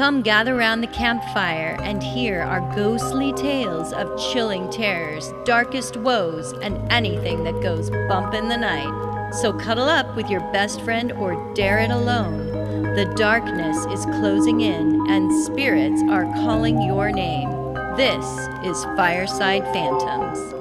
Come gather round the campfire and hear our ghostly tales of chilling terrors, darkest woes, and anything that goes bump in the night. So cuddle up with your best friend or dare it alone. The darkness is closing in and spirits are calling your name. This is Fireside Phantoms.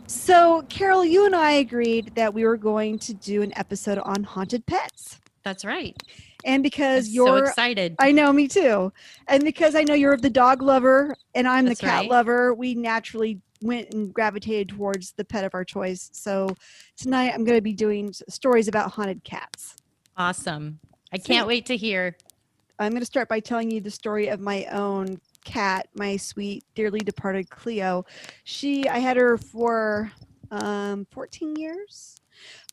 So, Carol, you and I agreed that we were going to do an episode on haunted pets. That's right. And because I'm you're so excited. I know, me too. And because I know you're the dog lover and I'm That's the cat right. lover, we naturally went and gravitated towards the pet of our choice. So tonight I'm going to be doing stories about haunted cats. Awesome. I can't wait to hear. I'm going to start by telling you the story of my own cat, my sweet, dearly departed Cleo. I had her for 14 years.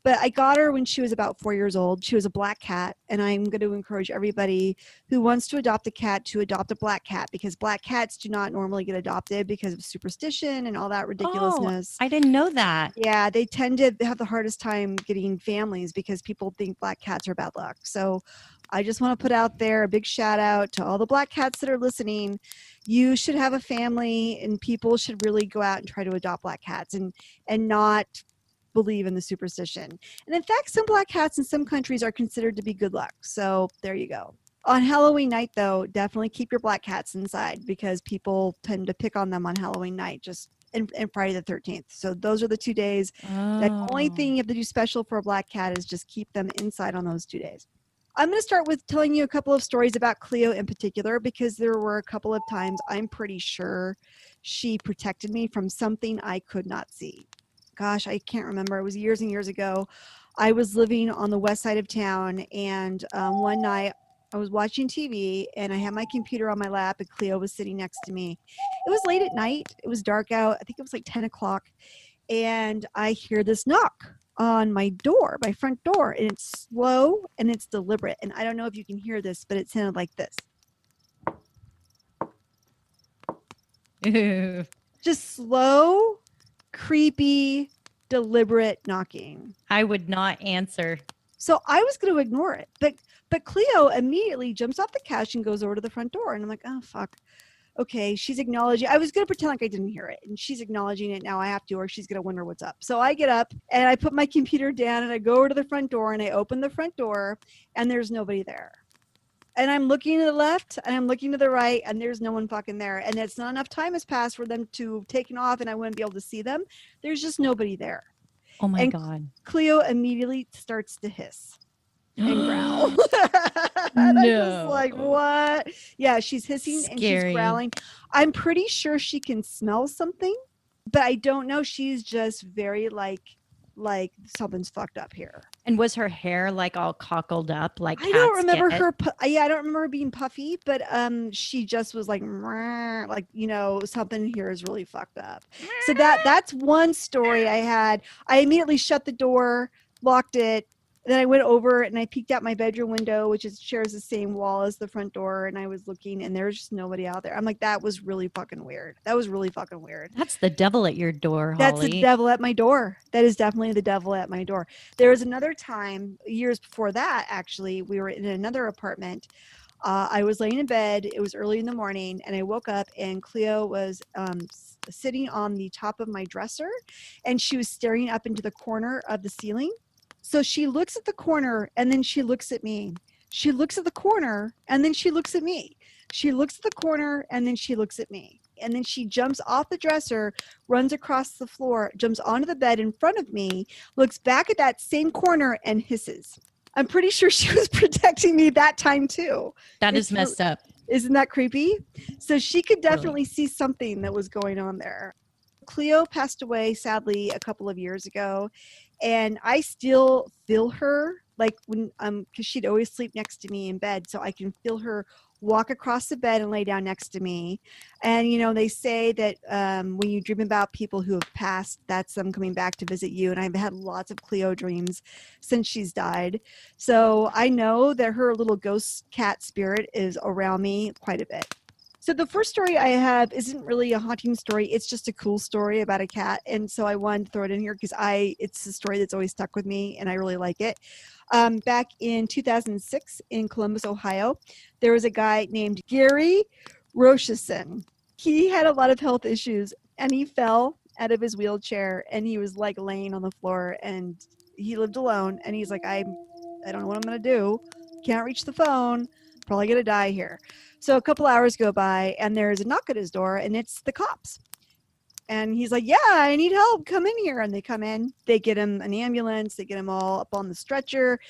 But I got her when she was about 4 years old. She was a black cat, and I'm going to encourage everybody who wants to adopt a cat to adopt a black cat, because black cats do not normally get adopted because of superstition and all that ridiculousness. Oh, I didn't know that. Yeah, they tend to have the hardest time getting families because people think black cats are bad luck. So I just want to put out there a big shout out to all the black cats that are listening. You should have a family, and people should really go out and try to adopt black cats and not believe in the superstition. And in fact, some black cats in some countries are considered to be good luck. So there you go. On Halloween night, though, definitely keep your black cats inside because people tend to pick on them on Halloween night, and Friday the 13th. So those are the 2 days. The only thing you have to do special for a black cat is just keep them inside on those 2 days. I'm going to start with telling you a couple of stories about Cleo in particular, because there were a couple of times I'm pretty sure she protected me from something I could not see. Gosh, I can't remember. It was years and years ago. I was living on the west side of town, and one night I was watching TV, and I had my computer on my lap, and Cleo was sitting next to me. It was late at night. It was dark out. I think it was like 10 o'clock, and I hear this knock on my door, my front door, and it's slow and it's deliberate. And I don't know if you can hear this, but it sounded like this. Just slow, creepy, deliberate knocking. I would not answer. So I was going to ignore it, but Cleo immediately jumps off the couch and goes over to the front door, and I'm like, oh fuck. Okay, she's acknowledging. I was going to pretend like I didn't hear it, and she's acknowledging it now. I have to, or she's going to wonder what's up. So I get up and I put my computer down and I go over to the front door and I open the front door, and there's nobody there. And I'm looking to the left and I'm looking to the right, and there's no one fucking there. And it's not enough time has passed for them to have taken off and I wouldn't be able to see them. There's just nobody there. Oh my and God. Cleo immediately starts to hiss and growl. No. And I'm just like, what? Yeah, she's hissing Scary. and she's growling. I'm pretty sure she can smell something, but I don't know. She's just very like something's fucked up here. And was her hair like all cockled up like I don't remember get? her. I don't remember her being puffy, but she just was like, something here is really fucked up. So that's one story I had. I immediately shut the door, locked it. Then I went over and I peeked out my bedroom window, which shares the same wall as the front door. And I was looking, and there's just nobody out there. I'm like, that was really fucking weird. That's That's the devil at your door, Holly. That's the devil at my door. That is definitely the devil at my door. There was another time, years before that, actually, we were in another apartment. I was laying in bed. It was early in the morning, and I woke up, and Cleo was sitting on the top of my dresser, and she was staring up into the corner of the ceiling. So she looks at the corner, and then she looks at me. She looks at the corner, and then she looks at me. She looks at the corner, and then she looks at me. And then she jumps off the dresser, runs across the floor, jumps onto the bed in front of me, looks back at that same corner, and hisses. I'm pretty sure she was protecting me that time, too. That is messed up. Isn't that creepy? So she could definitely see something that was going on there. Cleo passed away, sadly, a couple of years ago. And I still feel her, like when, because she'd always sleep next to me in bed. So I can feel her walk across the bed and lay down next to me. And, they say that when you dream about people who have passed, that's them coming back to visit you. And I've had lots of Cleo dreams since she's died. So I know that her little ghost cat spirit is around me quite a bit. So the first story I have isn't really a haunting story. It's just a cool story about a cat. And so I wanted to throw it in here because it's a story that's always stuck with me and I really like it. Back in 2006 in Columbus, Ohio, there was a guy named Gary Rocheson. He had a lot of health issues and he fell out of his wheelchair and he was like laying on the floor and he lived alone. And he's like, I don't know what I'm going to do. Can't reach the phone. Probably going to die here. So a couple hours go by and there's a knock at his door and it's the cops. And he's like, yeah, I need help. Come in here. And they come in. They get him an ambulance. They get him all up on the stretcher.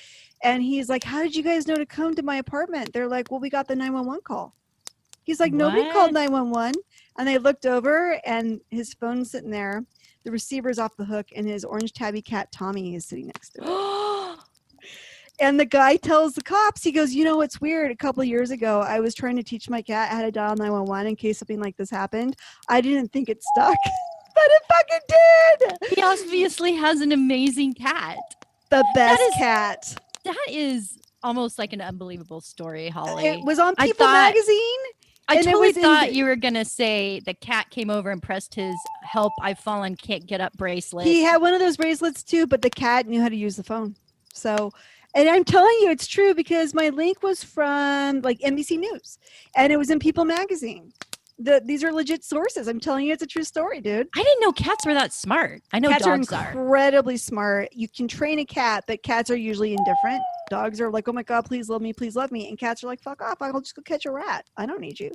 And he's like, how did you guys know to come to my apartment? They're like, well, we got the 911 call. He's like, nobody called 911. And they looked over and his phone's sitting there. The receiver's off the hook and his orange tabby cat, Tommy, is sitting next to it. And the guy tells the cops, he goes, you know, what's weird? A couple of years ago, I was trying to teach my cat how to dial 911 in case something like this happened. I didn't think it stuck, but it fucking did. He obviously has an amazing cat. The best cat. That is almost like an unbelievable story, Holly. It was on People magazine. I totally thought you were going to say the cat came over and pressed his help, I've fallen, can't get up bracelet. He had one of those bracelets too, but the cat knew how to use the phone. So, and I'm telling you, it's true because my link was from like NBC News and it was in People magazine. These are legit sources. I'm telling you, it's a true story, dude. I didn't know cats were that smart. I know cats dogs are incredibly smart. You can train a cat, but cats are usually indifferent. Dogs are like, oh my God, please love me, please love me. And cats are like, fuck off. I'll just go catch a rat. I don't need you.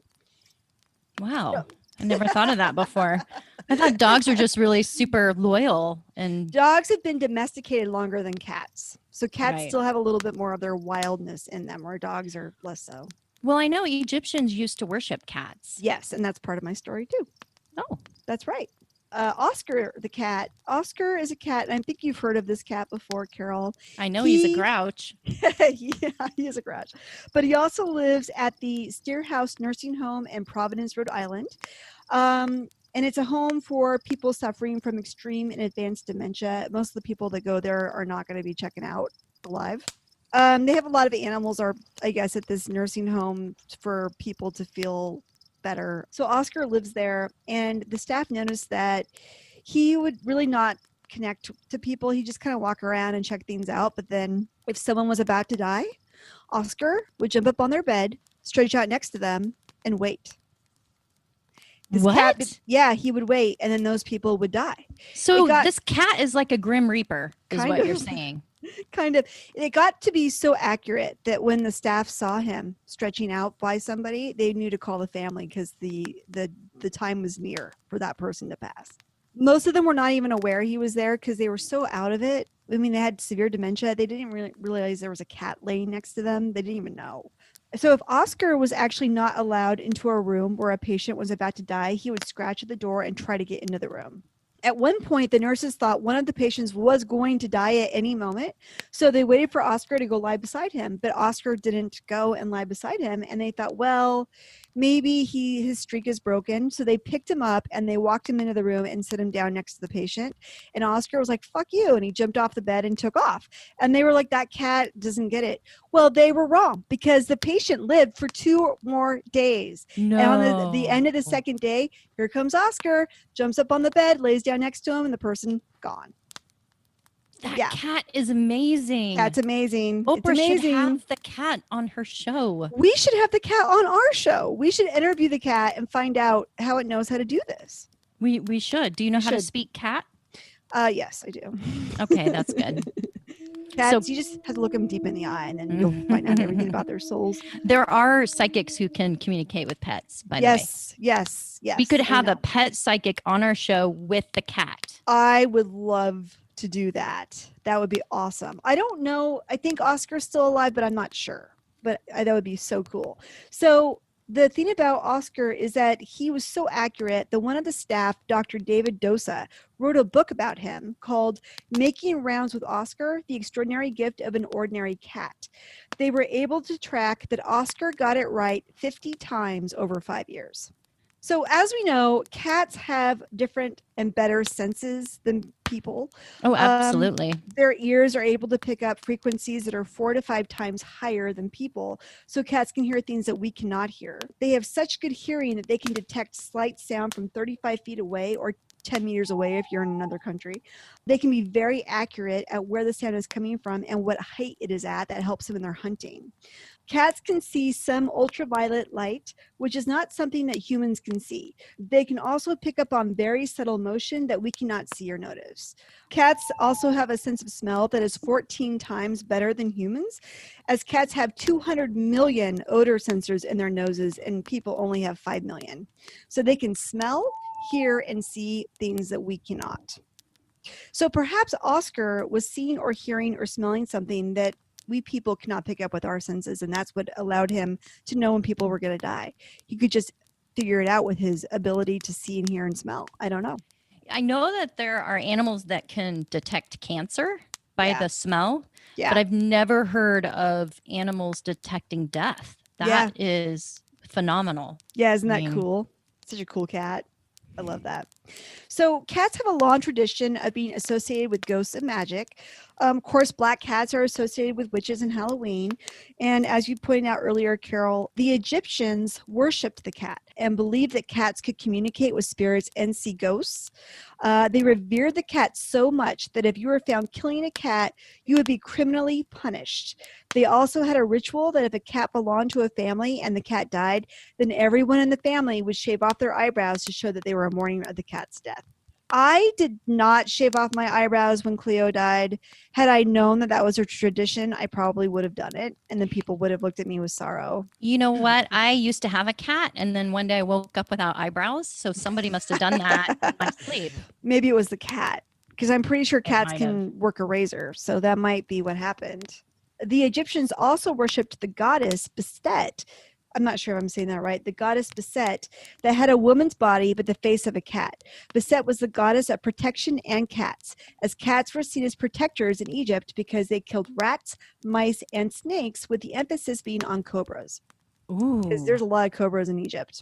Wow. No. I never thought of that before. I thought dogs are just really super loyal. And dogs have been domesticated longer than cats. So cats still have a little bit more of their wildness in them, where dogs are less so. Well, I know Egyptians used to worship cats. Yes, and that's part of my story too. Oh, that's right. Oscar the cat. Oscar is a cat, and I think you've heard of this cat before, Carol. I know he's a grouch. Yeah, he is a grouch. But he also lives at the Steerhouse Nursing Home in Providence, Rhode Island. And it's a home for people suffering from extreme and advanced dementia. Most of the people that go there are not going to be checking out alive. They have a lot of animals, I guess, at this nursing home for people to feel better. So Oscar lives there, and the staff noticed that he would really not connect to people. He just kind of walk around and check things out. But then if someone was about to die, Oscar would jump up on their bed, stretch out next to them, and wait. Yeah, he would wait, and then those people would die. So this cat is like a Grim Reaper, is what you're saying. Kind of. It got to be so accurate that when the staff saw him stretching out by somebody, they knew to call the family because the time was near for that person to pass. Most of them were not even aware he was there because they were so out of it. I mean, they had severe dementia. They didn't really realize there was a cat laying next to them. They didn't even know. So if Oscar was actually not allowed into a room where a patient was about to die, he would scratch at the door and try to get into the room. At one point, the nurses thought one of the patients was going to die at any moment. So they waited for Oscar to go lie beside him, but Oscar didn't go and lie beside him. And they thought, well, maybe his streak is broken. So they picked him up and they walked him into the room and set him down next to the patient. And Oscar was like, fuck you. And he jumped off the bed and took off. And they were like, that cat doesn't get it. Well, they were wrong because the patient lived for 2 more days. No. And on the end of the second day, here comes Oscar, jumps up on the bed, lays down next to him, and the person gone. That cat is amazing. Cat's amazing. Oprah should have the cat on her show. We should have the cat on our show. We should interview the cat and find out how it knows how to do this. We should. Do you know how to speak cat? Yes, I do. Okay, that's good. Cats, you just have to look them deep in the eye and then you'll find out everything about their souls. There are psychics who can communicate with pets, by the way. Yes. We could have a pet psychic on our show with the cat. I would love to do that. That would be awesome. I don't know. I think Oscar's still alive, but I'm not sure. But that would be so cool. So the thing about Oscar is that he was so accurate that one of the staff, Dr. David Dosa, wrote a book about him called Making Rounds with Oscar, The Extraordinary Gift of an Ordinary Cat. They were able to track that Oscar got it right 50 times over 5 years. So, as we know, cats have different and better senses than people. Oh, Um, absolutely. their ears are able to pick up frequencies that are 4 to 5 times higher than people. So, cats can hear things that we cannot hear. They have such good hearing that they can detect slight sound from 35 feet away or 10 meters away if you're in another country. They can be very accurate at where the sound is coming from and what height it is at. That helps them in their hunting. Cats can see some ultraviolet light, which is not something that humans can see. They can also pick up on very subtle motion that we cannot see or notice. Cats also have a sense of smell that is 14 times better than humans, as cats have 200 million odor sensors in their noses and people only have 5 million. So they can smell, hear, and see things that we cannot. So perhaps Oscar was seeing or hearing or smelling something that we people cannot pick up with our senses, and that's what allowed him to know when people were going to die. He could just figure it out with his ability to see and hear and smell. I don't know. I know that there are animals that can detect cancer by Yeah. the smell, Yeah. but I've never heard of animals detecting death. Yeah. That is phenomenal. Yeah. Isn't I that mean, cool? Such a cool cat. I love that. So cats have a long tradition of being associated with ghosts and magic. Of course, black cats are associated with witches and Halloween. And as you pointed out earlier, Carol, the Egyptians worshipped the cat and believed that cats could communicate with spirits and see ghosts. They revered the cat so much that if you were found killing a cat, you would be criminally punished. They also had a ritual that if a cat belonged to a family and the cat died, then everyone in the family would shave off their eyebrows to show that they were mourning the cat's death. I did not shave off my eyebrows when Cleo died. Had I known that that was a tradition, I probably would have done it, and then people would have looked at me with sorrow. you know what? I used to have a cat, and then one day I woke up without eyebrows. So somebody must have done that in my sleep. Maybe it was the cat, because I'm pretty sure cats might can work a razor, so that might be what happened. The Egyptians also worshipped the goddess Bastet. I'm not sure if I'm saying that right. The goddess Bastet that had a woman's body but the face of a cat. Bastet was the goddess of protection and cats, as cats were seen as protectors in Egypt because they killed rats, mice, and snakes, with the emphasis being on cobras. Because Ooh, there's a lot of cobras in Egypt,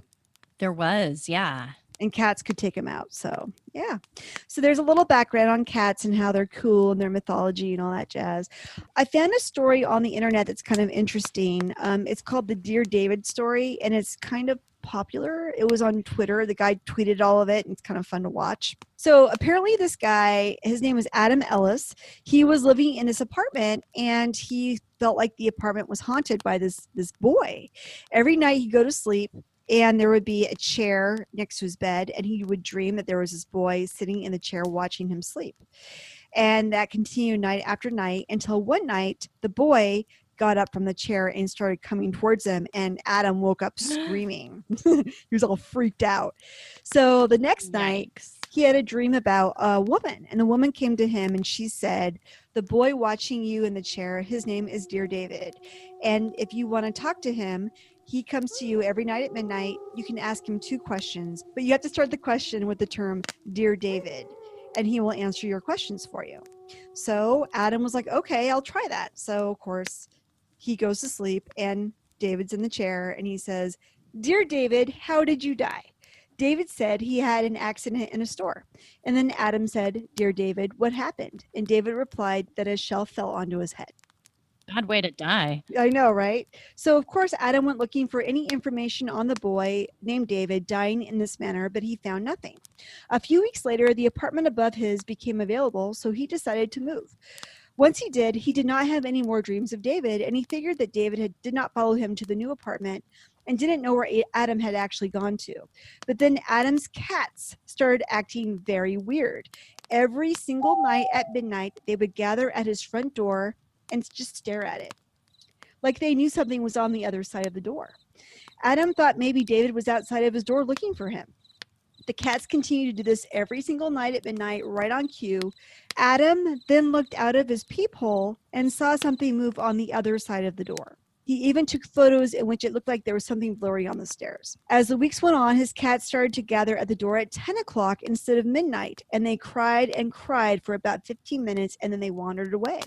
there was, yeah. and cats could take them out. So, yeah. So there's a little background on cats and how they're cool and their mythology and all that jazz. I found a story on the internet that's kind of interesting. It's called the Dear David story, and it's kind of popular. It was on Twitter. The guy tweeted all of it, and it's kind of fun to watch. So apparently this guy, his name is Adam Ellis. He was living in this apartment, and he felt like the apartment was haunted by this boy. Every night he'd go to sleep, and there would be a chair next to his bed, and he would dream that there was this boy sitting in the chair watching him sleep. And that continued night after night until one night the boy got up from the chair and started coming towards him, and Adam woke up screaming. He was all freaked out. So the next night Yikes. he had a dream about a woman, and the woman came to him and she said, "The boy watching you in the chair, his name is Dear David, and if you want to talk to him, he comes to you every night at midnight. You can ask him 2 questions, but you have to start the question with the term Dear David, and he will answer your questions for you." So Adam was like, "Okay, I'll try that." So of course he goes to sleep, and David's in the chair, and he says, "Dear David, how did you die?" David said he had an accident in a store. And then Adam said, "Dear David, what happened?" And David replied that a shelf fell onto his head. Bad way to die. I know, right? So, of course, Adam went looking for any information on the boy named David dying in this manner, but he found nothing. A few weeks later, the apartment above his became available, so he decided to move. Once he did not have any more dreams of David, and he figured that David did not follow him to the new apartment and didn't know where Adam had actually gone to. But then Adam's cats started acting very weird. Every single night at midnight, they would gather at his front door and just stare at it, like they knew something was on the other side of the door. Adam thought maybe David was outside of his door looking for him. The cats continued to do this every single night at midnight, right on cue. Adam then looked out of his peephole and saw something move on the other side of the door. He even took photos in which it looked like there was something blurry on the stairs. As the weeks went on, his cats started to gather at the door at 10 o'clock instead of midnight, and they cried and cried for about 15 minutes, and then they wandered away.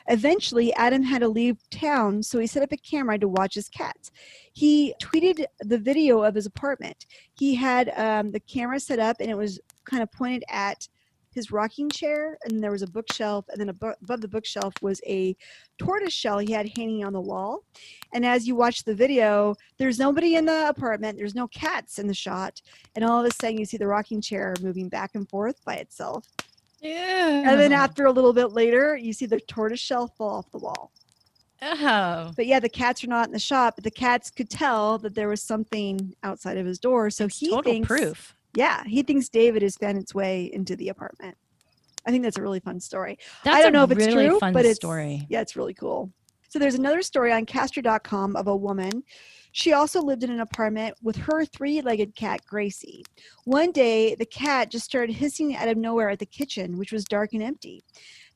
Eventually, Adam had to leave town, so he set up a camera to watch his cats. He tweeted the video of his apartment. He had the camera set up, and it was kind of pointed at his rocking chair, and there was a bookshelf, and then above the bookshelf was a tortoise shell he had hanging on the wall. And as you watch the video, there's nobody in the apartment, there's no cats in the shot, and all of a sudden you see the rocking chair moving back and forth by itself. Yeah. And then after a little bit later, you see the tortoise shell fall off the wall. Oh. But yeah, the cats are not in the shop, but the cats could tell that there was something outside of his door. So It's he total thinks, proof. yeah, he thinks David has found its way into the apartment. I think that's a really fun story. That's I don't know if a it's really true, fun but story. yeah, it's really cool. So there's another story on Castor.com of a woman. She also lived in an apartment with her three-legged cat, Gracie. One day, the cat just started hissing out of nowhere at the kitchen, which was dark and empty.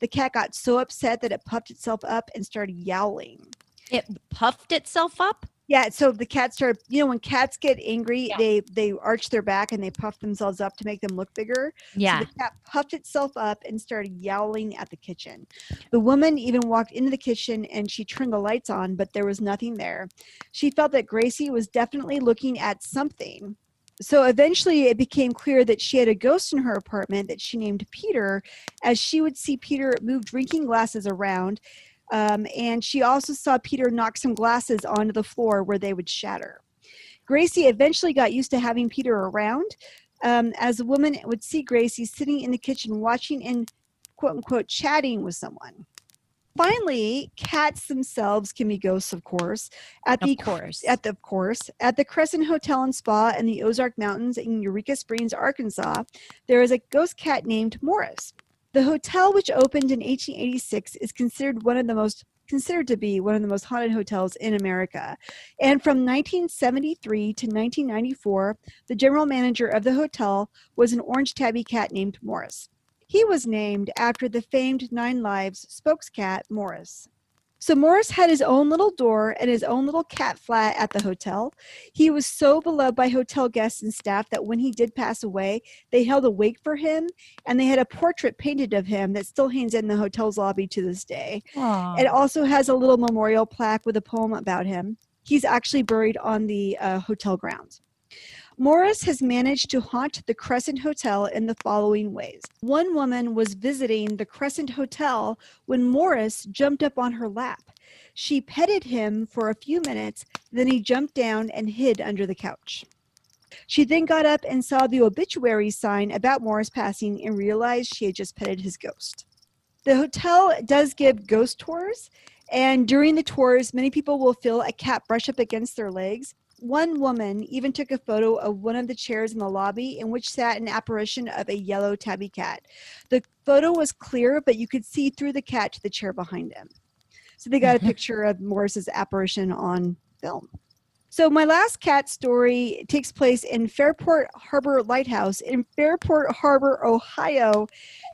The cat got so upset that it puffed itself up and started yowling. It puffed itself up? Yeah, so the cat started, when cats get angry, Yeah. they arch their back and they puff themselves up to make them look bigger. Yeah. So the cat puffed itself up and started yowling at the kitchen. The woman even walked into the kitchen and she turned the lights on, but there was nothing there. She felt that Gracie was definitely looking at something. So eventually it became clear that she had a ghost in her apartment that she named Peter, as she would see Peter move drinking glasses around. And she also saw Peter knock some glasses onto the floor where they would shatter. Gracie eventually got used to having Peter around, as the woman would see Gracie sitting in the kitchen watching and quote unquote chatting with someone. Finally, cats themselves can be ghosts, of course. At the Crescent Hotel and Spa in the Ozark Mountains in Eureka Springs, Arkansas, there is a ghost cat named Morris. The hotel, which opened in 1886, is considered to be one of the most haunted hotels in America. And from 1973 to 1994, the general manager of the hotel was an orange tabby cat named Morris. He was named after the famed Nine Lives spokes cat, Morris. So Morris had his own little door and his own little cat flat at the hotel. He was so beloved by hotel guests and staff that when he did pass away, they held a wake for him, and they had a portrait painted of him that still hangs in the hotel's lobby to this day. Aww. It also has a little memorial plaque with a poem about him. He's actually buried on the hotel grounds. Morris has managed to haunt the Crescent Hotel in the following ways. One woman was visiting the Crescent Hotel when Morris jumped up on her lap. She petted him for a few minutes, then he jumped down and hid under the couch. She then got up and saw the obituary sign about Morris passing and realized she had just petted his ghost. The hotel does give ghost tours, and during the tours, many people will feel a cat brush up against their legs. One woman even took a photo of one of the chairs in the lobby in which sat an apparition of a yellow tabby cat. The photo was clear, but you could see through the cat to the chair behind him. So they got a picture of Morris's apparition on film. So my last cat story takes place in Fairport Harbor Lighthouse in Fairport Harbor, Ohio,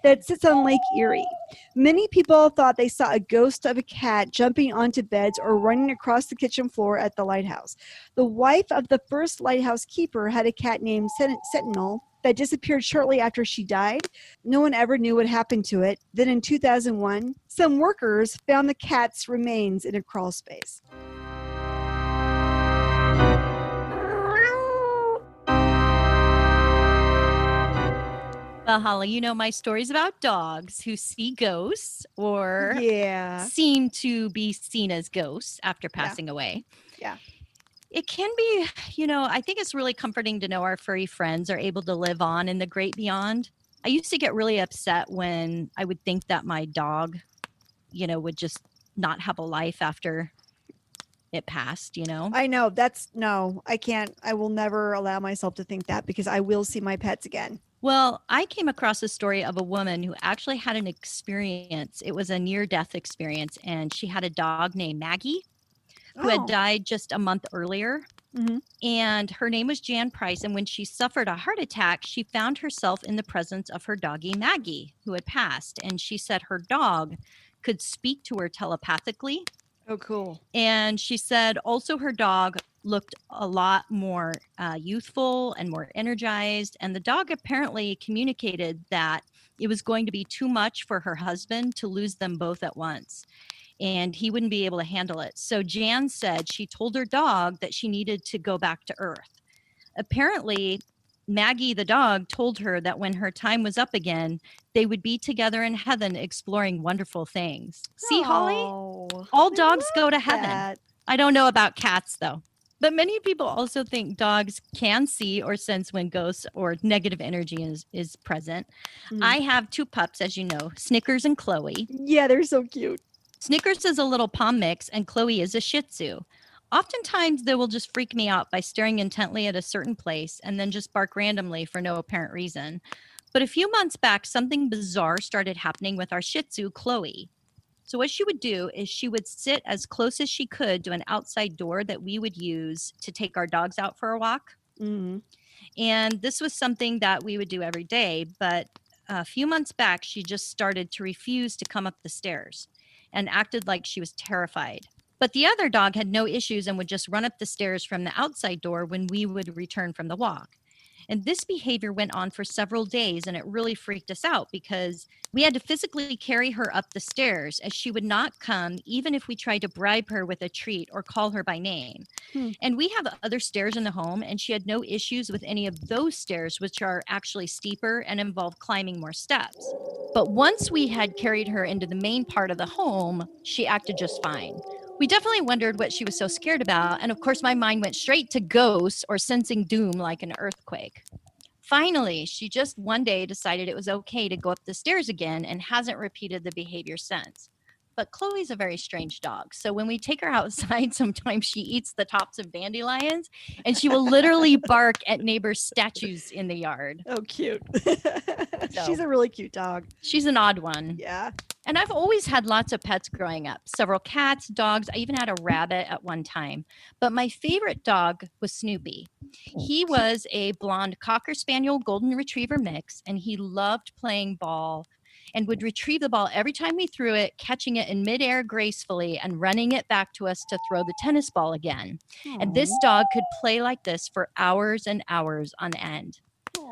that sits on Lake Erie. Many people thought they saw a ghost of a cat jumping onto beds or running across the kitchen floor at the lighthouse. The wife of the first lighthouse keeper had a cat named Sentinel that disappeared shortly after she died. No one ever knew what happened to it. Then in 2001, some workers found the cat's remains in a crawl space. Well, Holly, you know my stories about dogs who see ghosts or seem to be seen as ghosts after passing away. Yeah. It can be, I think it's really comforting to know our furry friends are able to live on in the great beyond. I used to get really upset when I would think that my dog, would just not have a life after it passed, I know. I can't. I will never allow myself to think that because I will see my pets again. Well, I came across a story of a woman who actually had an experience. It was a near-death experience, and she had a dog named Maggie who had died just a month earlier. Mm-hmm. And her name was Jan Price. And when she suffered a heart attack, she found herself in the presence of her doggie, Maggie, who had passed. And she said her dog could speak to her telepathically. Oh, cool. And she said also her dog looked a lot more youthful and more energized. And the dog apparently communicated that it was going to be too much for her husband to lose them both at once, and he wouldn't be able to handle it. So Jan said she told her dog that she needed to go back to Earth. Apparently, Maggie the dog told her that when her time was up again, they would be together in heaven exploring wonderful things. See, Holly? Oh, All I dogs go love to heaven. that. I don't know about cats, though. But many people also think dogs can see or sense when ghosts or negative energy is present. Mm. I have two pups, as you know, Snickers and Chloe. Yeah, they're so cute. Snickers is a little pom mix, and Chloe is a Shih Tzu. Oftentimes, they will just freak me out by staring intently at a certain place and then just bark randomly for no apparent reason. But a few months back, something bizarre started happening with our Shih Tzu, Chloe. So what she would do is she would sit as close as she could to an outside door that we would use to take our dogs out for a walk. Mm. And this was something that we would do every day. But a few months back, she just started to refuse to come up the stairs and acted like she was terrified. But the other dog had no issues and would just run up the stairs from the outside door when we would return from the walk. And this behavior went on for several days, and it really freaked us out because we had to physically carry her up the stairs, as she would not come even if we tried to bribe her with a treat or call her by name. And we have other stairs in the home, and she had no issues with any of those stairs, which are actually steeper and involve climbing more steps. But once we had carried her into the main part of the home, she acted just fine. We definitely wondered what she was so scared about, and of course my mind went straight to ghosts or sensing doom like an earthquake. Finally, she just one day decided it was okay to go up the stairs again and hasn't repeated the behavior since. But Chloe's a very strange dog, so when we take her outside, sometimes she eats the tops of dandelions, and she will literally bark at neighbors' statues in the yard. Oh, cute. So- She's a really cute dog. She's an odd one. Yeah. And I've always had lots of pets growing up, several cats, dogs. I even had a rabbit at one time. But my favorite dog was Snoopy. He was a blonde Cocker Spaniel Golden Retriever mix, and he loved playing ball and would retrieve the ball every time we threw it, catching it in midair gracefully and running it back to us to throw the tennis ball again. And this dog could play like this for hours and hours on end.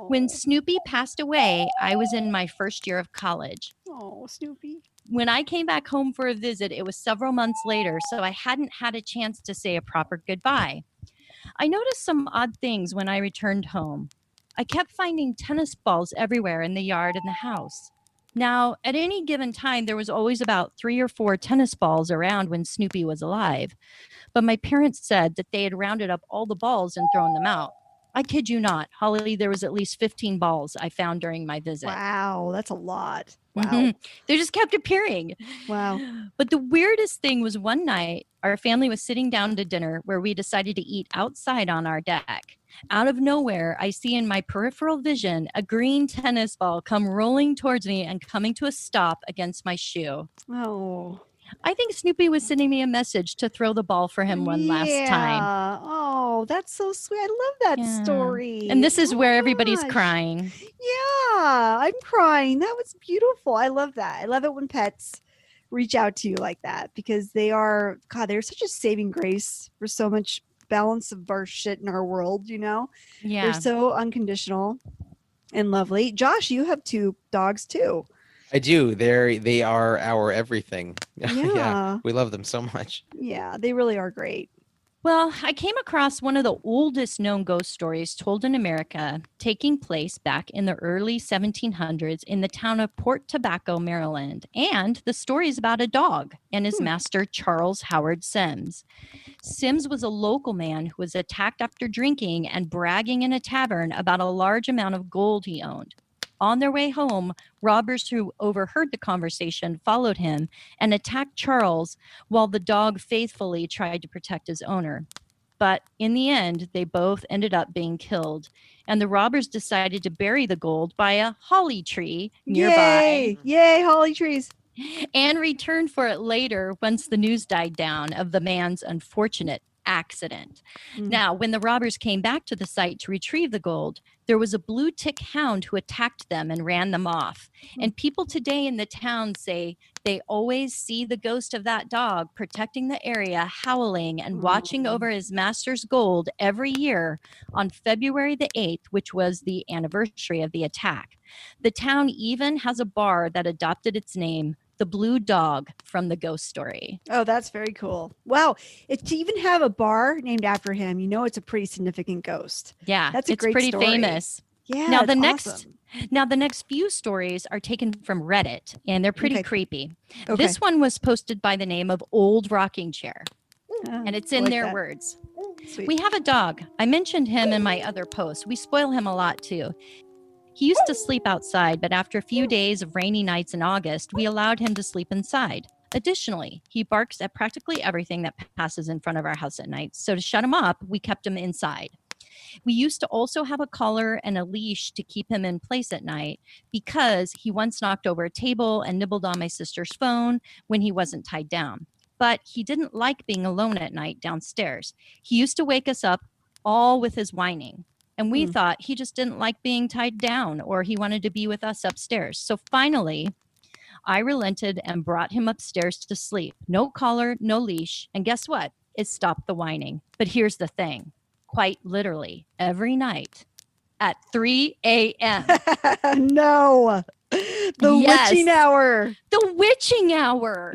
When Snoopy passed away, I was in my first year of college. Oh, Snoopy. When I came back home for a visit, it was several months later, so I hadn't had a chance to say a proper goodbye. I noticed some odd things when I returned home. I kept finding tennis balls everywhere in the yard and the house. Now, at any given time, there was always about 3 or 4 tennis balls around when Snoopy was alive. But my parents said that they had rounded up all the balls and thrown them out. I kid you not, Holly, there was at least 15 balls I found during my visit. Wow, that's a lot. Wow. Mhm. They just kept appearing. Wow. But the weirdest thing was one night, our family was sitting down to dinner where we decided to eat outside on our deck. Out of nowhere, I see in my peripheral vision a green tennis ball come rolling towards me and coming to a stop against my shoe. Oh. I think Snoopy was sending me a message to throw the ball for him one last time. Yeah. Oh, that's so sweet. I love that Yeah. story. And this is Oh where my everybody's gosh. crying. Yeah, I'm crying. That was beautiful. I love that. I love it when pets reach out to you like that because they're such a saving grace for so much balance of our shit in our world, you know? Yeah. They're so unconditional and lovely. Josh, you have 2 dogs too. I do. They are our everything. Yeah. We love them so much. Yeah, they really are great. Well, I came across one of the oldest known ghost stories told in America, taking place back in the early 1700s in the town of Port Tobacco, Maryland. And the story is about a dog and his master, Charles Howard Sims. Sims was a local man who was attacked after drinking and bragging in a tavern about a large amount of gold he owned. On their way home, robbers who overheard the conversation followed him and attacked Charles while the dog faithfully tried to protect his owner. But in the end, they both ended up being killed, and the robbers decided to bury the gold by a holly tree nearby Yay! Yay, holly trees. and return for it later once the news died down of the man's unfortunate accident. Mm. Now, when the robbers came back to the site to retrieve the gold, there was a blue tick hound who attacked them and ran them off. And people today in the town say they always see the ghost of that dog protecting the area, howling and watching over his master's gold every year on February the 8th, which was the anniversary of the attack. The town even has a bar that adopted its name, the Blue Dog from the ghost story. Oh, that's very cool. Wow. To even have a bar named after him, it's a pretty significant ghost. Yeah, That's a it's great pretty story. famous. Yeah. Now that's awesome. the next few stories are taken from Reddit, and they're pretty Okay. creepy. Okay. This one was posted by the name of Old Rocking Chair, Ah, and it's I in like their that. words. Sweet. We have a dog. I mentioned him in my other posts. We spoil him a lot too. He used to sleep outside, but after a few days of rainy nights in August, we allowed him to sleep inside. Additionally, he barks at practically everything that passes in front of our house at night. So to shut him up, we kept him inside. We used to also have a collar and a leash to keep him in place at night because he once knocked over a table and nibbled on my sister's phone when he wasn't tied down. But he didn't like being alone at night downstairs. He used to wake us up all with his whining. And we thought he just didn't like being tied down or he wanted to be with us upstairs. So finally, I relented and brought him upstairs to sleep. No collar, no leash. And guess what? It stopped the whining. But here's the thing. Quite literally, every night at 3 a.m. No. The Yes. witching hour. The witching hour.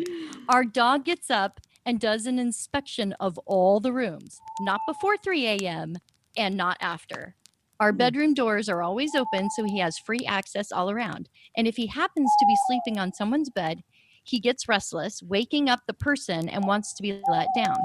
Our dog gets up and does an inspection of all the rooms, not before 3 a.m. and not after. Our bedroom doors are always open, so he has free access all around. And if he happens to be sleeping on someone's bed, he gets restless, waking up the person and wants to be let down.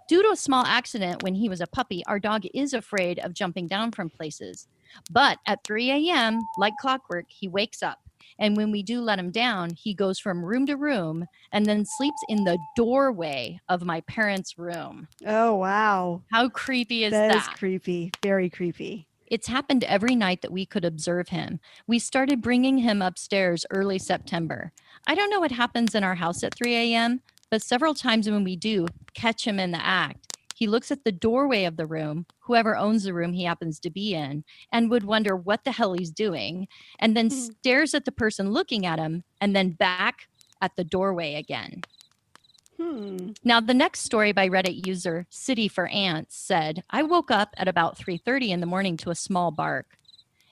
Due to a small accident when he was a puppy, our dog is afraid of jumping down from places. But at 3 a.m., like clockwork, he wakes up. And when we do let him down, he goes from room to room and then sleeps in the doorway of my parents' room. Oh, wow. How creepy is that? That is creepy. Very creepy. It's happened every night that we could observe him. We started bringing him upstairs early September. I don't know what happens in our house at 3 a.m., but several times when we do catch him in the act, he looks at the doorway of the room, whoever owns the room he happens to be in, and would wonder what the hell he's doing, and then stares at the person looking at him, and then back at the doorway again. Now, the next story by Reddit user City for Ants said, I woke up at about 3:30 in the morning to a small bark.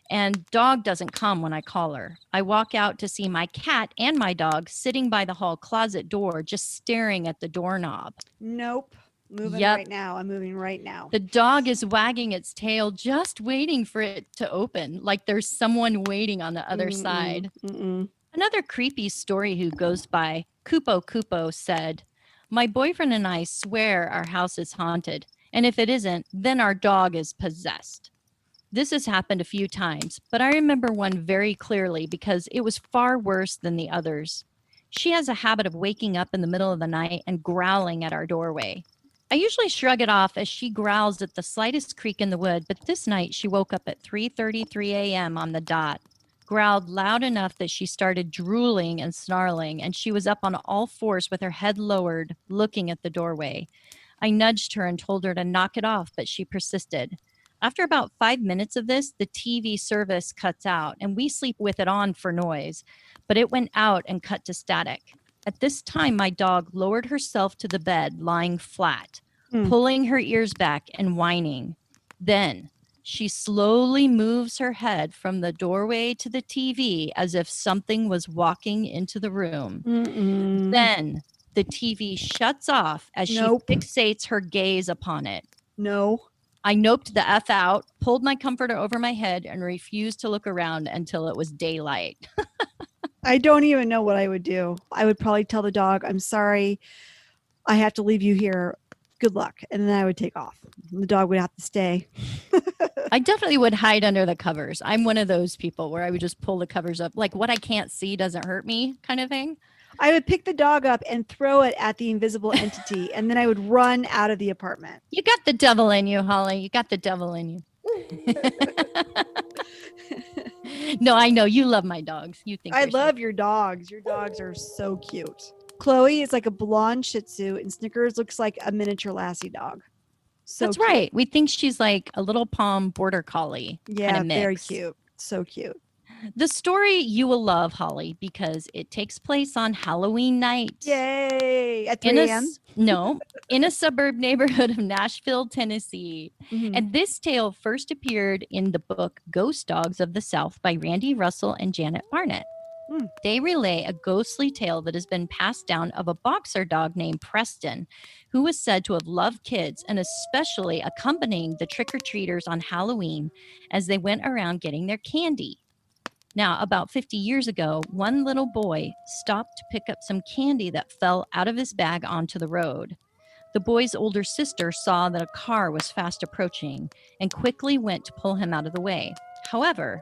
And dog doesn't come when I call her. I walk out to see my cat and my dog sitting by the hall closet door, just staring at the doorknob. Nope. Moving Yep. right now. I'm moving right now. The dog is wagging its tail, just waiting for it to open, like there's someone waiting on the other side. Another creepy story who goes by Kupo Kupo said, my boyfriend and I swear our house is haunted, and if it isn't, then our dog is possessed. This has happened a few times, but I remember one very clearly because it was far worse than the others. She has a habit of waking up in the middle of the night and growling at our doorway. I usually shrug it off as she growls at the slightest creak in the wood, but this night she woke up at 3:33 a.m. on the dot, growled loud enough that she started drooling and snarling, and she was up on all fours with her head lowered, looking at the doorway. I nudged her and told her to knock it off, but she persisted. After about 5 minutes of this, the TV service cuts out, and we sleep with it on for noise, but it went out and cut to static. At this time, my dog lowered herself to the bed, lying flat, pulling her ears back and whining. Then she slowly moves her head from the doorway to the TV as if something was walking into the room. Then the TV shuts off as she fixates her gaze upon it. No. I noped the F out, pulled my comforter over my head, and refused to look around until it was daylight. I don't even know what I would do. I would probably tell the dog, I'm sorry, I have to leave you here. Good luck. And then I would take off. The dog would have to stay. I definitely would hide under the covers. I'm one of those people where I would just pull the covers up. Like what I can't see doesn't hurt me kind of thing. I would pick the dog up and throw it at the invisible entity, and then I would run out of the apartment. You got the devil in you, Holly. You got the devil in you. No, I know. You love my dogs. You think I they're so love your dogs. Your dogs are so cute. Chloe is like a blonde Shih Tzu, and Snickers looks like a miniature Lassie dog. So That's cute. right. We think she's like a little palm border collie kind Yeah, of mix. very cute. So cute. The story you will love, Holly, because it takes place on Halloween night. Yay! At In 3 a a.m. no, in a suburb neighborhood of Nashville, Tennessee. Mhm. And this tale first appeared in the book Ghost Dogs of the South by Randy Russell and Janet Barnett. Mm. They relay a ghostly tale that has been passed down of a boxer dog named Preston, who was said to have loved kids and especially accompanying the trick-or-treaters on Halloween as they went around getting their candy. Now, about 50 years ago, one little boy stopped to pick up some candy that fell out of his bag onto the road. The boy's older sister saw that a car was fast approaching and quickly went to pull him out of the way. However,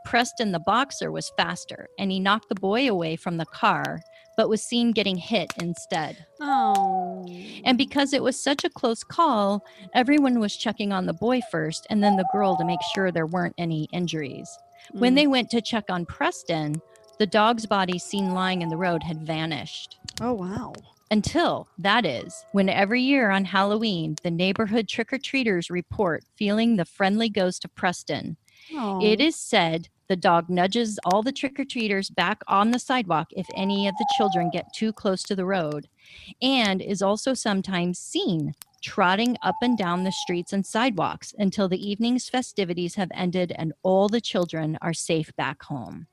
Preston the boxer was faster and he knocked the boy away from the car, but was seen getting hit instead. Oh. And because it was such a close call, everyone was checking on the boy first and then the girl to make sure there weren't any injuries. When they went to check on Preston, the dog's body seen lying in the road had vanished. Oh wow. Until, that is, when every year on Halloween, the neighborhood trick-or-treaters report feeling the friendly ghost of Preston. Oh. It is said the dog nudges all the trick-or-treaters back on the sidewalk if any of the children get too close to the road, and is also sometimes seen trotting up and down the streets and sidewalks until the evening's festivities have ended and all the children are safe back home.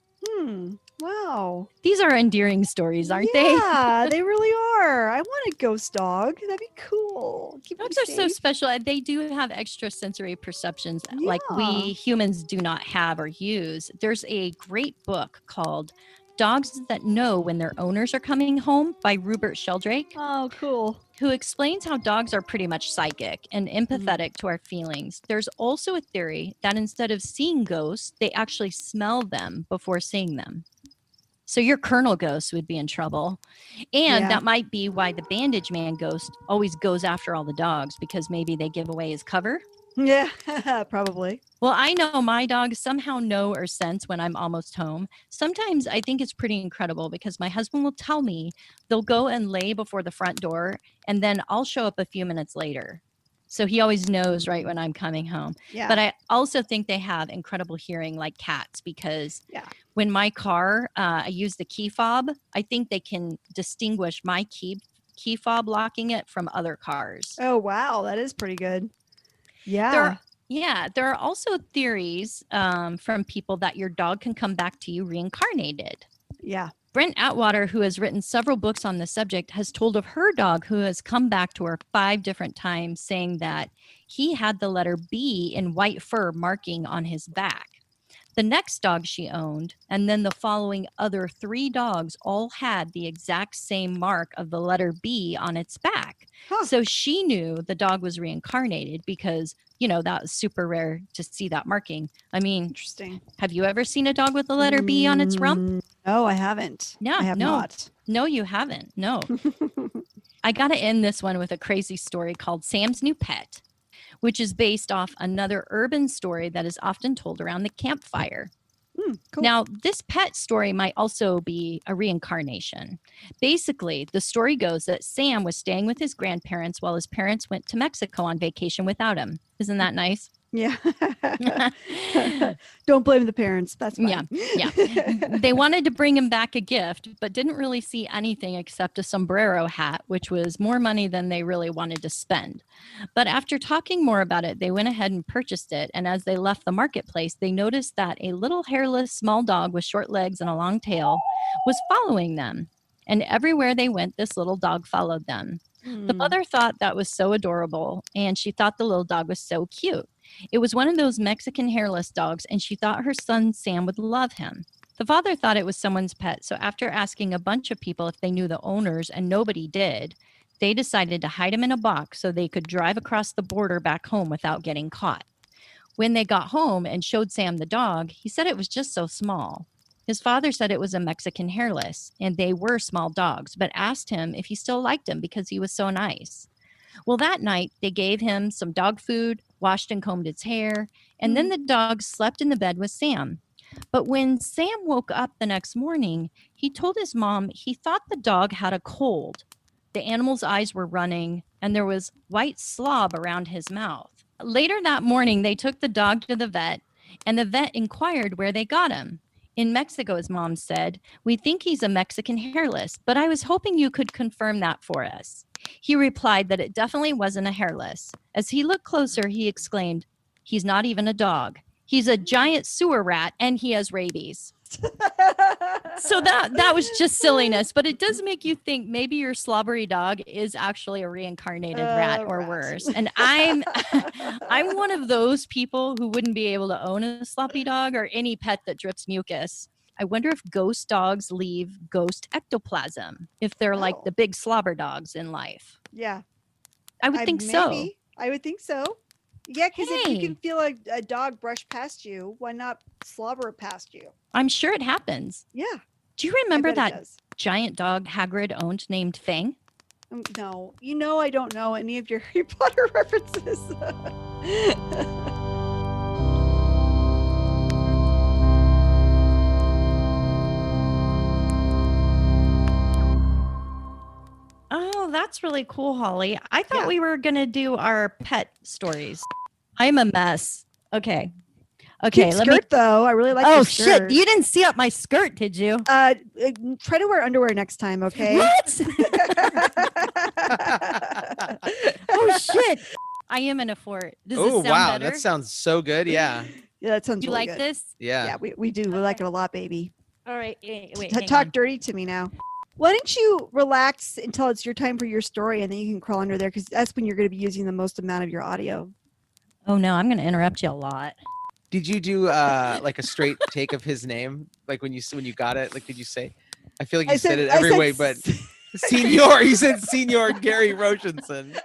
Wow. These are endearing stories, aren't they? Yeah, they really are. I want a ghost dog. That'd be cool. Keep me Dogs are so safe. special. They do have extra sensory perceptions like Yeah. we humans do not have or use. There's a great book called Dogs That Know When Their Owners Are Coming Home by Rupert Sheldrake, Oh, cool. who explains how dogs are pretty much psychic and empathetic to our feelings. There's also a theory that instead of seeing ghosts, they actually smell them before seeing them. So your Colonel ghost would be in trouble. And Yeah. that might be why the Bandage Man ghost always goes after all the dogs, because maybe they give away his cover. Yeah, probably. Well, I know my dogs somehow know or sense when I'm almost home. Sometimes I think it's pretty incredible because my husband will tell me they'll go and lay before the front door and then I'll show up a few minutes later. So he always knows right when I'm coming home. Yeah. But I also think they have incredible hearing like cats because Yeah. when my car, I use the key fob, I think they can distinguish my key fob locking it from other cars. Oh, wow. That is pretty good. Yeah. There are also theories from people that your dog can come back to you reincarnated. Yeah. Brent Atwater, who has written several books on the subject, has told of her dog who has come back to her 5 different times saying that he had the letter B in white fur marking on his back. The next dog she owned, and then the following other 3 dogs all had the exact same mark of the letter B on its back. Huh. So she knew the dog was reincarnated because, you know, that was super rare to see that marking. I mean, Interesting. have you ever seen a dog with the letter B on its rump? No, I haven't. Yeah, I have no. not. No, you haven't. No. I got to end this one with a crazy story called Sam's New Pet, which is based off another urban story that is often told around the campfire. Cool. Now, this pet story might also be a reincarnation. Basically, the story goes that Sam was staying with his grandparents while his parents went to Mexico on vacation without him. Isn't that nice? Yeah. Don't blame the parents. That's fine. Yeah. They wanted to bring him back a gift, but didn't really see anything except a sombrero hat, which was more money than they really wanted to spend. But after talking more about it, they went ahead and purchased it. And as they left the marketplace, they noticed that a little hairless small dog with short legs and a long tail was following them. And everywhere they went, this little dog followed them. The mother thought that was so adorable, and she thought the little dog was so cute. It was one of those Mexican hairless dogs, and she thought her son Sam would love him. The father thought it was someone's pet, so after asking a bunch of people if they knew the owners and nobody did, they decided to hide him in a box so they could drive across the border back home without getting caught. When they got home and showed Sam the dog, he said it was just so small. His father said it was a Mexican hairless, and they were small dogs, but asked him if he still liked him because he was so nice. Well, that night, they gave him some dog food, washed and combed its hair, and then the dog slept in the bed with Sam. But when Sam woke up the next morning, he told his mom he thought the dog had a cold. The animal's eyes were running, and there was white slob around his mouth. Later that morning, they took the dog to the vet, and the vet inquired where they got him. In Mexico, his mom said, "We think he's a Mexican hairless, but I was hoping you could confirm that for us." He replied that it definitely wasn't a hairless. As he looked closer, he exclaimed, "He's not even a dog. He's a giant sewer rat, and he has rabies." So that was just silliness, but it does make you think maybe your slobbery dog is actually a reincarnated rat or worse. And I'm one of those people who wouldn't be able to own a sloppy dog or any pet that drips mucus. I wonder if ghost dogs leave ghost ectoplasm, if they're like the big slobber dogs in life. Yeah. I would think so. I would think so. Yeah, because if you can feel a dog brush past you, why not slobber past you? I'm sure it happens. Yeah. Do you remember that giant dog Hagrid owned named Fang? No. I don't know any of your Harry Potter references. Oh, that's really cool, Holly. I thought we were going to do our pet stories. I'm a mess. Okay. Cute skirt, though. I really like your skirt. Shit. You didn't see up my skirt, did you? Try to wear underwear next time, okay? What? Oh, shit. I am in a fort. Does this sound wow. better? That sounds so good. Yeah. Yeah, that sounds You really like good. this? Yeah. Yeah, we do. We like it a lot, baby. All right. Wait, Talk dirty to me now. Why don't you relax until it's your time for your story, and then you can crawl under there, because that's when you're going to be using the most amount of your audio. Oh, no. I'm going to interrupt you a lot. Did you do like a straight take of his name? Like when you got it, like did you say? I feel like you said it every way, but Senior, you said Senior Gary Rochenson.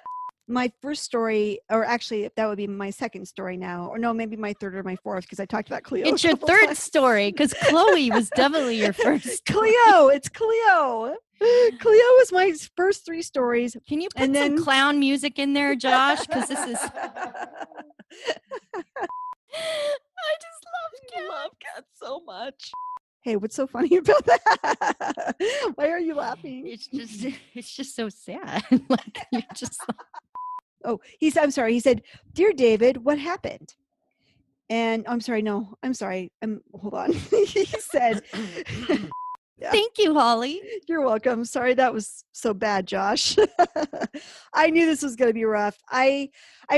My first story, or actually that would be my second story now, or no, maybe my third or my fourth, because I talked about Cleo. It's your third story, because Chloe was definitely your first. Cleo, it's Cleo. Cleo was my first three stories. Can you put some clown music in there, Josh? Because this is. I just love cats so much. Hey, what's so funny about that? Why are you laughing? It's just so sad. Like you're just. Oh, I'm sorry. He said, "Dear David, what happened?" And I'm sorry. No, I'm sorry. Hold on. He said. Yeah. Thank you, Holly. You're welcome. Sorry, that was so bad, Josh. I knew this was going to be rough. I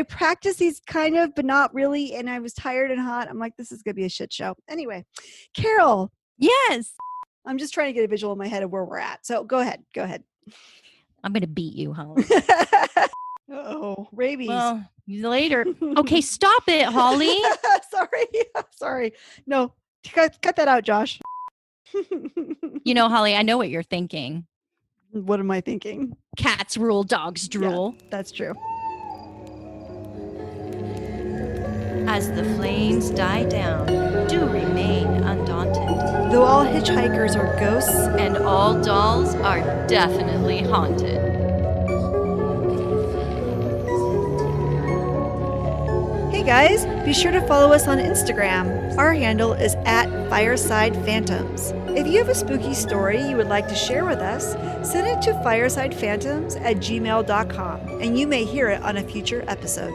practiced these kind of, but not really. And I was tired and hot. I'm like, this is going to be a shit show. Anyway, Carol. Yes. I'm just trying to get a visual in my head of where we're at. So go ahead. I'm going to beat you, Holly. Oh, rabies. Well, later. Okay, stop it, Holly. Sorry. No, cut that out, Josh. Holly, I know what you're thinking. What am I thinking? Cats rule, dogs drool. Yeah, that's true. As the flames die down, do remain undaunted. Though all hitchhikers are ghosts, and all dolls are definitely haunted. Hey guys, be sure to follow us on Instagram. Our handle is @FiresidePhantoms. If you have a spooky story you would like to share with us, send it to firesidephantoms@gmail.com, and you may hear it on a future episode.